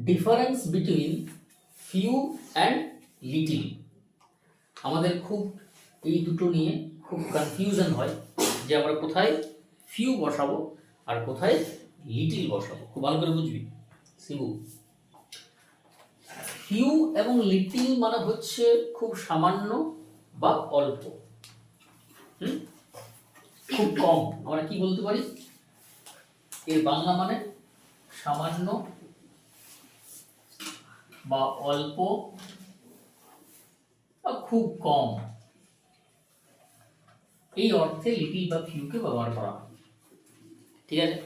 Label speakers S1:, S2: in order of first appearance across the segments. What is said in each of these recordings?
S1: Difference between few and little. আমাদের খুব এই দুটো নিয়ে খুব কনফিউশন হয় যে আমরা কোথায় ফিউ বসাবো আর কোথায় লিটিল বসাবো। খুব ভালো করে বুঝবি শিবু। ফিউ এবং লিটিল মানে হচ্ছে খুব সামান্য বা অল্প, খুব কম। আমরা কি বলতে পারি, এর বাংলা মানে সামান্য বা অল্প বা খুব কম, এই অর্থে লিটিল বা ফিউকে ব্যবহার করা হয়। ঠিক আছে।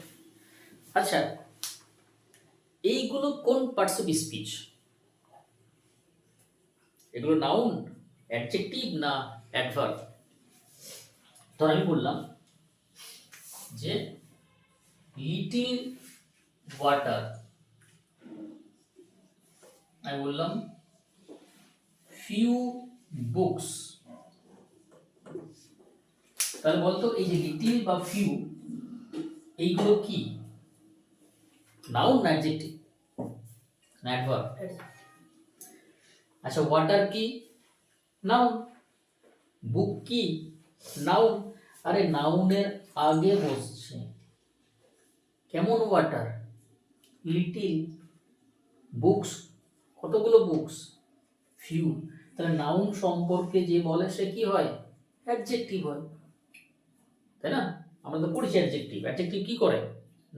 S1: আচ্ছা, এইগুলো কোন পার্টস অফ স্পিচ? এগুলো নাউন, অ্যাডজেক্টিভ না অ্যাডভার্ব? ধর আমি বললাম যে লিটিল ওয়াটার, আমি বললাম ফিউ বুকস। তাহলে বলতো এই যে লিটিল বা ফিউ এইগুলো কি, নাউন না অ্যাডজেক্টিভ না অ্যাডভার্ব? আচ্ছা, ওয়াটার কি? নাউন। বুক কি? নাউন। আরে নাউনের আগে বসছে কেমন ওয়াটার? লিটিল। বুকস, কতগুলো বুকস? ফিউ। তাহলে নাউন সম্পর্কে যে বলে সে কি হয়? অ্যাডজেক্টিভ হয়, তাই না? আমরা তো পড়েছি অ্যাডজেক্টিভ। অ্যাডজেক্টিভ কি করে?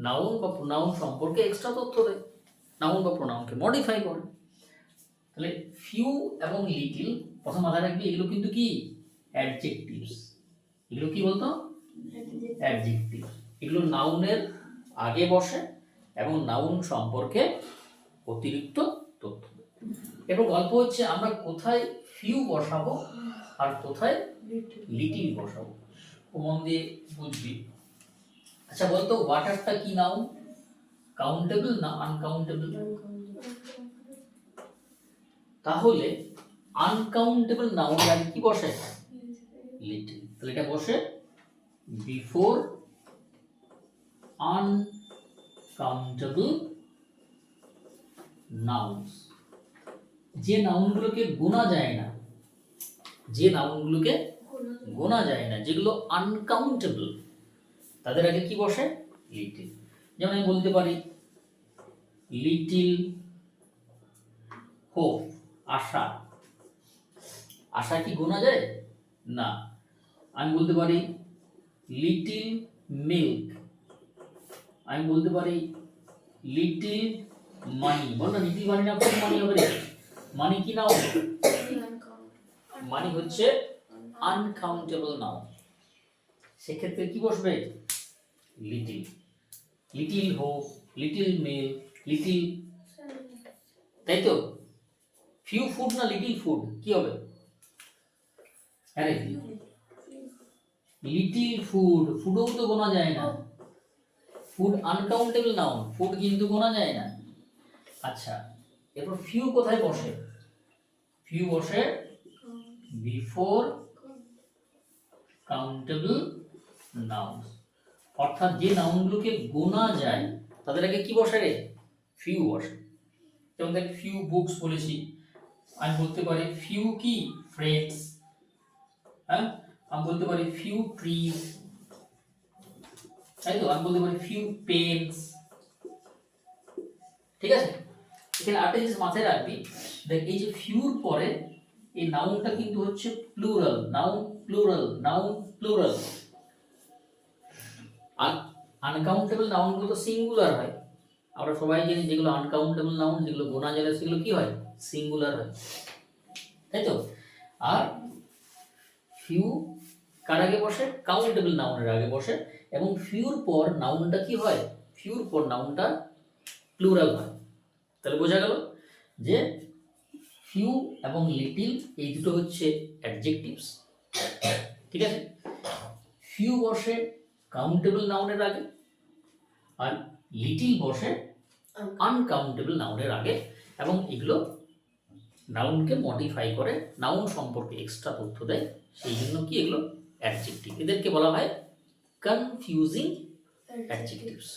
S1: নাউন বা প্রোনাউন সম্পর্কে এক্সট্রা তথ্য দেয়, নাউন বা প্রোনাউনকে মডিফাই করে। তাহলে ফিউ এবং লিটিল প্রথম মাথায় রাখবি, এগুলো কিন্তু কি অ্যাডজেক্টিভস। এগুলো কি বলতো? অ্যাডজেক্টিভ। এগুলো নাউনের আগে বসে এবং নাউন সম্পর্কে অতিরিক্ত তথ্য। এবার গল্প হচ্ছে আমরা কোথায় ফিউ বসাবো আর কোথায় লিটিল বসাবো, মন দিয়ে বুঝবি। আচ্ছা বলতো, ওয়াটারটা কি নাউন? কাউন্টেবল না আনকাউন্টেবল? তাহলে আনকাউন্টেবল নাউন আগে কি বসে? লিটিল। তাহলে এটা বসে বিফোর আনকাউন্টেবল নাউন্স। যে নাউনগুলোকে গোনা যায় না, যে নাউনগুলোকে গোনা যায় না, যেগুলো আনকাউন্টেবল, তাদের আগে কি বসে? লিটিল। যেমন আমি বলতে পারি লিটিল হোপ, আশা। আশা কি গোনা যায়? না। আমি বলতে পারি লিটিল মিল্ক, আমি বলতে পারি লিটিল মানি। বল না, লিটিল মানি না কোন মানি হবে রে? মানি কি নাউন? মানি হচ্ছে আনকাউন্টেবল নাউন। সেক্ষেত্রে কি বসবে? Little. Little hope, little milk, little, তাই তো? ফিউ ফুড না লিটিল ফুড, কি হবে? আরে লিটিল ফুড, ফুডও তো গোনা যায় না। ফুড আনকাউন্টেবল নাউন, ফুড কিন্তু গোনা যায় না। আচ্ছা, এরপর ফিউ কোথায় বসে? ফিউ বসে বিফোর কাউন্টেবল নাউন্স। অর্থাৎ যে নাউনগুলোকে গোনা যায় তাদের আগে কি বসে রে? ফিউ বসে। যেমন দেখ, ফিউ বুকস বলেছি, আমি বলতে পারি ফিউ কি ফ্রেন্ডস। হ্যাঁ, আমি বলতে পারি ফিউ ট্রিজ, তাই তো? আমি বলতে পারি ফিউ পেনস। ঠিক আছে। এখানে আরেকটা জিনিস মাথায় রাখবি, দেখ এই যে ফিউর পরে এই নাউনটা কিন্তু হচ্ছে plural. Noun plural, noun plural. আর আনকাউন্টেবল নাউনগুলো তো সিঙ্গুলার হয়। আমরা সবাই জানি যেগুলো আনকাউন্টেবল নাউন, যেগুলো গোনা যায় না, সেগুলো কি হয়? সিঙ্গুলার হয়, তাই তো? আর ফিউ কার আগে বসে? কাউন্টেবল নাউনের আগে বসে। এবং ফিউর পর নাউনটা কি হয়? ফিউর পর নাউনটা প্লুরাল হয়। তাহলে বোঝা গেল যে ফিউ এবং লিটিল এই দুটো হচ্ছে অ্যাডজেক্টিভস। ঠিক আছে। ফিউ বসে কাউন্টেবল নাউনের আগে আর লিটিল বসে আনকাউন্টেবল নাউনের আগে, এবং এগুলো নাউনকে মডিফাই করে, নাউন সম্পর্কে এক্সট্রা তথ্য দেয়। সেই জন্য কি এগুলো অ্যাডজেক্টিভ। এদেরকে বলা হয় কনফিউজিং অ্যাডজেক্টিভস।